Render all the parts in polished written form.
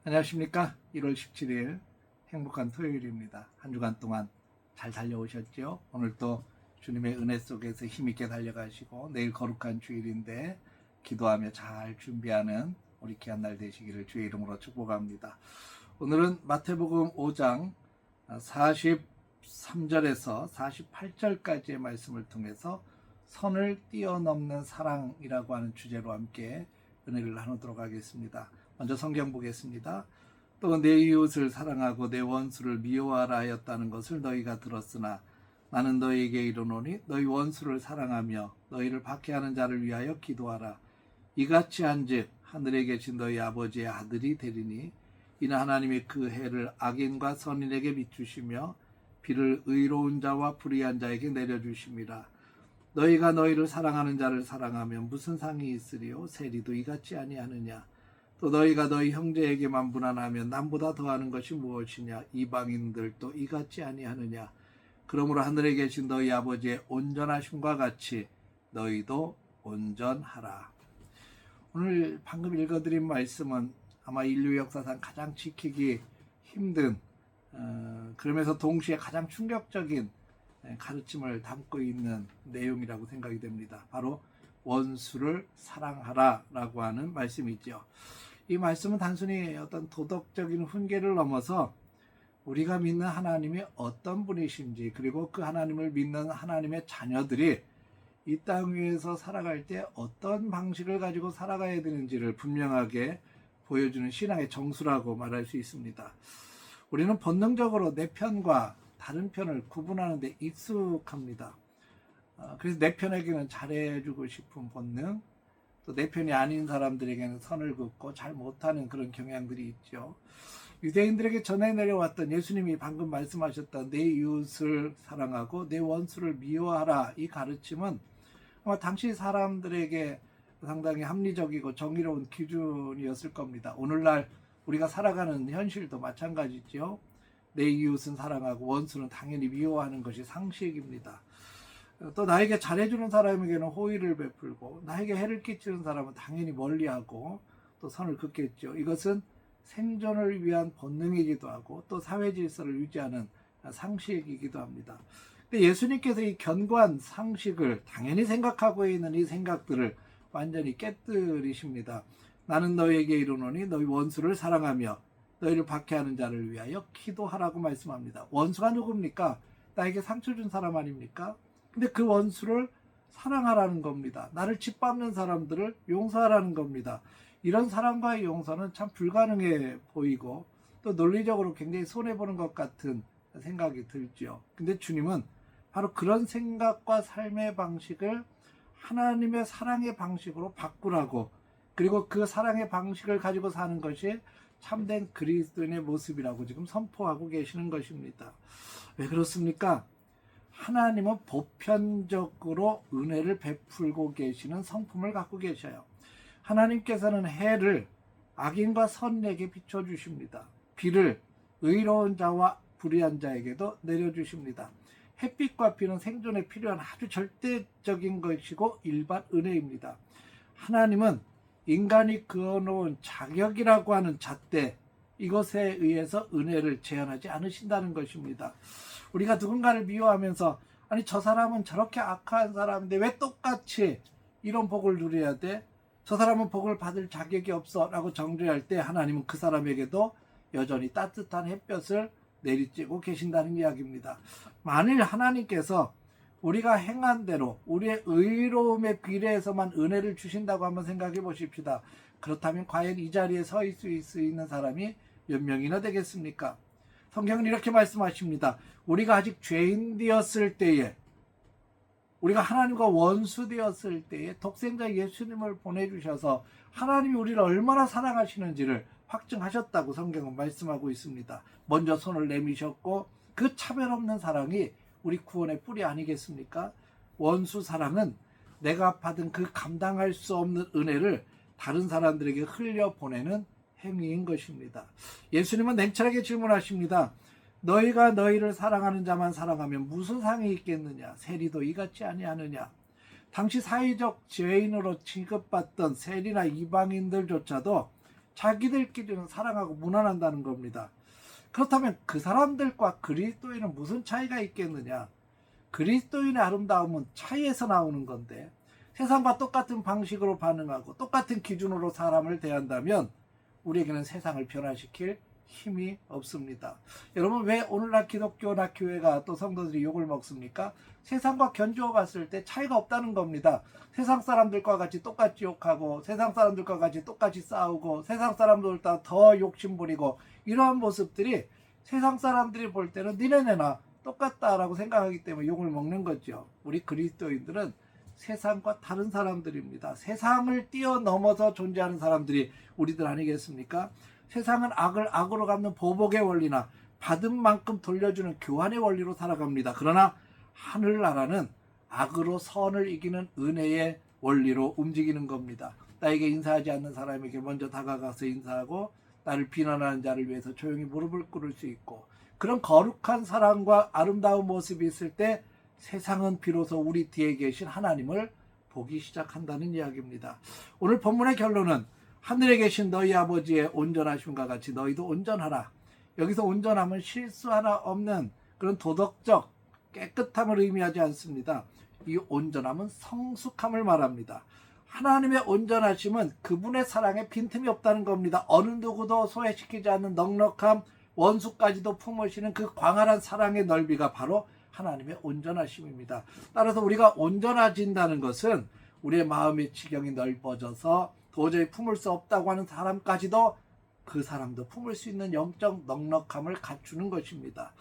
안녕하십니까. 1월 17일 행복한 토요일입니다. 한 주간 동안 잘 달려오셨죠? 오늘 또 주님의 은혜 속에서 힘있게 달려가시고 내일 거룩한 주일인데 기도하며 잘 준비하는 우리 귀한 날 되시기를 주의 이름으로 축복합니다. 오늘은 마태복음 5장 43절에서 48절까지의 말씀을 통해서 선을 뛰어넘는 사랑이라고 하는 주제로 함께 은혜를 나누도록 하겠습니다. 먼저 성경 보겠습니다. 또 내 이웃을 사랑하고 내 원수를 미워하라 하였다는 것을 너희가 들었으나 나는 너희에게 이르노니 너희 원수를 사랑하며 너희를 박해하는 자를 위하여 기도하라. 이같이 한즉 하늘에 계신 너희 아버지의 아들이 되리니 이는 하나님이 그 해를 악인과 선인에게 비추시며 비를 의로운 자와 불의한 자에게 내려주심이라. 너희가 너희를 사랑하는 자를 사랑하면 무슨 상이 있으리요? 세리도 이같이 아니하느냐? 또 너희가 너희 형제에게만 무난하면 남보다 더하는 것이 무엇이냐? 이방인들도 이같이 아니하느냐? 그러므로 하늘에 계신 너희 아버지의 온전하심과 같이 너희도 온전하라. 오늘 방금 읽어드린 말씀은 아마 인류 역사상 가장 지키기 힘든 그러면서 동시에 가장 충격적인 가르침을 담고 있는 내용이라고 생각이 됩니다. 바로 원수를 사랑하라 라고 하는 말씀이죠. 이 말씀은 단순히 어떤 도덕적인 훈계를 넘어서 우리가 믿는 하나님이 어떤 분이신지, 그리고 그 하나님을 믿는 하나님의 자녀들이 이 땅 위에서 살아갈 때 어떤 방식을 가지고 살아가야 되는지를 분명하게 보여주는 신앙의 정수라고 말할 수 있습니다. 우리는 본능적으로 내 편과 다른 편을 구분하는 데 익숙합니다. 그래서 내 편에게는 잘해주고 싶은 본능, 또 내 편이 아닌 사람들에게는 선을 긋고 잘 못하는 그런 경향들이 있죠. 유대인들에게 전해 내려왔던 예수님이 방금 말씀하셨던 내 이웃을 사랑하고 내 원수를 미워하라, 이 가르침은 아마 당시 사람들에게 상당히 합리적이고 정의로운 기준이었을 겁니다. 오늘날 우리가 살아가는 현실도 마찬가지죠. 내 이웃은 사랑하고 원수는 당연히 미워하는 것이 상식입니다. 또 나에게 잘해주는 사람에게는 호의를 베풀고 나에게 해를 끼치는 사람은 당연히 멀리하고 또 선을 긋겠죠. 이것은 생존을 위한 본능이기도 하고 또 사회 질서를 유지하는 상식이기도 합니다. 근데 예수님께서 이 견고한 상식을 당연히 생각하고 있는 이 생각들을 완전히 깨뜨리십니다. 나는 너희에게 이르노니 너희 원수를 사랑하며 너희를 박해하는 자를 위하여 기도하라고 말씀합니다. 원수가 누굽니까? 나에게 상처 준 사람 아닙니까? 근데 그 원수를 사랑하라는 겁니다. 나를 짓밟는 사람들을 용서하라는 겁니다. 이런 사랑과의 용서는 참 불가능해 보이고 또 논리적으로 굉장히 손해보는 것 같은 생각이 들죠. 근데 주님은 바로 그런 생각과 삶의 방식을 하나님의 사랑의 방식으로 바꾸라고, 그리고 그 사랑의 방식을 가지고 사는 것이 참된 그리스도인의 모습이라고 지금 선포하고 계시는 것입니다. 왜 그렇습니까? 하나님은 보편적으로 은혜를 베풀고 계시는 성품을 갖고 계셔요. 하나님께서는 해를 악인과 선인에게 비춰주십니다. 비를 의로운 자와 불의한 자에게도 내려주십니다. 햇빛과 비는 생존에 필요한 아주 절대적인 것이고 일반 은혜입니다. 하나님은 인간이 그어놓은 자격이라고 하는 잣대, 이것에 의해서 은혜를 제한하지 않으신다는 것입니다. 우리가 누군가를 미워하면서 아니 저 사람은 저렇게 악한 사람인데 왜 똑같이 이런 복을 누려야 돼? 저 사람은 복을 받을 자격이 없어 라고 정죄할 때 하나님은 그 사람에게도 여전히 따뜻한 햇볕을 내리쬐고 계신다는 이야기입니다. 만일 하나님께서 우리가 행한 대로 우리의 의로움에 비례해서만 은혜를 주신다고 한번 생각해 보십시다. 그렇다면 과연 이 자리에 서 있을 수 있는 사람이 몇 명이나 되겠습니까? 성경은 이렇게 말씀하십니다. 우리가 아직 죄인 되었을 때에, 우리가 하나님과 원수 되었을 때에 독생자 예수님을 보내주셔서 하나님이 우리를 얼마나 사랑하시는지를 확증하셨다고 성경은 말씀하고 있습니다. 먼저 손을 내미셨고 그 차별 없는 사랑이 우리 구원의 뿌리 아니겠습니까? 원수 사랑은 내가 받은 그 감당할 수 없는 은혜를 다른 사람들에게 흘려보내는 행위인 것입니다. 예수님은 냉철하게 질문하십니다. 너희가 너희를 사랑하는 자만 사랑하면 무슨 상이 있겠느냐? 세리도 이같이 아니하느냐? 당시 사회적 죄인으로 취급받던 세리나 이방인들조차도 자기들끼리는 사랑하고 무난한다는 겁니다. 그렇다면 그 사람들과 그리스도인은 무슨 차이가 있겠느냐? 그리스도인의 아름다움은 차이에서 나오는 건데, 세상과 똑같은 방식으로 반응하고 똑같은 기준으로 사람을 대한다면 우리에게는 세상을 변화시킬 힘이 없습니다. 여러분, 왜 오늘날 기독교나 교회가 또 성도들이 욕을 먹습니까? 세상과 견주어 봤을 때 차이가 없다는 겁니다. 세상 사람들과 같이 똑같이 욕하고, 세상 사람들과 같이 똑같이 싸우고, 세상 사람들보다 더 욕심부리고, 이러한 모습들이 세상 사람들이 볼 때는 니네네나 똑같다라고 생각하기 때문에 욕을 먹는 거죠. 우리 그리스도인들은 세상과 다른 사람들입니다. 세상을 뛰어넘어서 존재하는 사람들이 우리들 아니겠습니까? 세상은 악을 악으로 갚는 보복의 원리나 받은 만큼 돌려주는 교환의 원리로 살아갑니다. 그러나 하늘나라는 악으로 선을 이기는 은혜의 원리로 움직이는 겁니다. 나에게 인사하지 않는 사람에게 먼저 다가가서 인사하고, 나를 비난하는 자를 위해서 조용히 무릎을 꿇을 수 있고, 그런 거룩한 사랑과 아름다운 모습이 있을 때 세상은 비로소 우리 뒤에 계신 하나님을 보기 시작한다는 이야기입니다. 오늘 본문의 결론은 하늘에 계신 너희 아버지의 온전하심과 같이 너희도 온전하라. 여기서 온전함은 실수 하나 없는 그런 도덕적 깨끗함을 의미하지 않습니다. 이 온전함은 성숙함을 말합니다. 하나님의 온전하심은 그분의 사랑에 빈틈이 없다는 겁니다. 어느 누구도 소외시키지 않는 넉넉함, 원수까지도 품으시는 그 광활한 사랑의 넓이가 바로 하나님의 온전하심입니다. 따라서 우리가 온전해진다는 것은 우리의 마음의 지경이 넓어져서 도저히 품을 수 없다고 하는 사람까지도 그 사람도 품을 수 있는 영적 넉넉함을 갖추는 것입니다.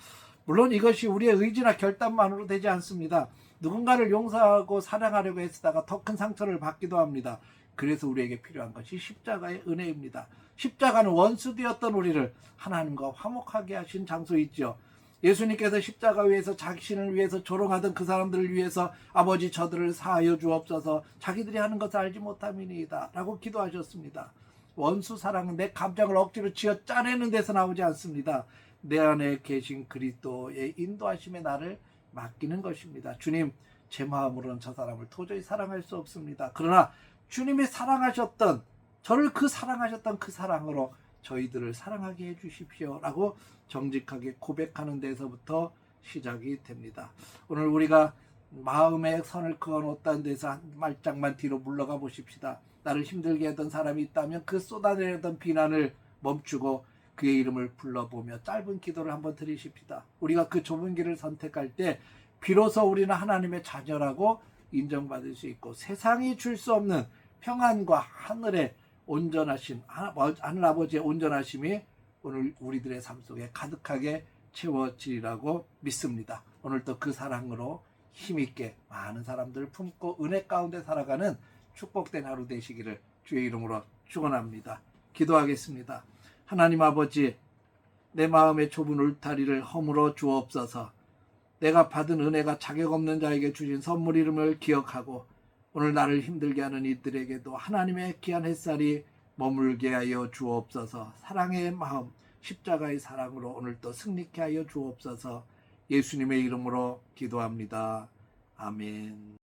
물론 이것이 우리의 의지나 결단만으로 되지 않습니다. 누군가를 용서하고 사랑하려고 애쓰다가 더 큰 상처를 받기도 합니다. 그래서 우리에게 필요한 것이 십자가의 은혜입니다. 십자가는 원수 되었던 우리를 하나님과 화목하게 하신 장소이죠. 예수님께서 십자가 위에서 자신을 위해서 조롱하던 그 사람들을 위해서 아버지 저들을 사하여 주옵소서, 자기들이 하는 것을 알지 못함이니이다 라고 기도하셨습니다. 원수 사랑은 내 감정을 억지로 쥐어 짜내는 데서 나오지 않습니다. 내 안에 계신 그리스도의 인도하심에 나를 맡기는 것입니다. 주님, 제 마음으로는 저 사람을 도저히 사랑할 수 없습니다. 그러나 주님이 사랑하셨던, 저를 사랑하셨던 그 사랑으로 저희들을 사랑하게 해주십시오 라고 정직하게 고백하는 데서부터 시작이 됩니다. 오늘 우리가 마음의 선을 그어놓았다는 데서 한 말짝만 뒤로 물러가 보십시다. 나를 힘들게 했던 사람이 있다면 그 쏟아내던 비난을 멈추고 그의 이름을 불러보며 짧은 기도를 한번 드리십시다. 우리가 그 좁은 길을 선택할 때 비로소 우리는 하나님의 자녀라고 인정받을 수 있고, 세상이 줄 수 없는 평안과 하늘의 온전하심, 하늘 아버지의 온전하심이 오늘 우리들의 삶 속에 가득하게 채워지리라고 믿습니다. 오늘도 그 사랑으로 힘있게 많은 사람들을 품고 은혜 가운데 살아가는 축복된 하루 되시기를 주의 이름으로 축원합니다. 기도하겠습니다. 하나님 아버지, 내 마음의 좁은 울타리를 허물어 주옵소서. 내가 받은 은혜가 자격 없는 자에게 주신 선물임을 기억하고, 오늘 나를 힘들게 하는 이들에게도 하나님의 귀한 햇살이 머물게 하여 주옵소서. 사랑의 마음, 십자가의 사랑으로 오늘도 승리케 하여 주옵소서. 예수님의 이름으로 기도합니다. 아멘.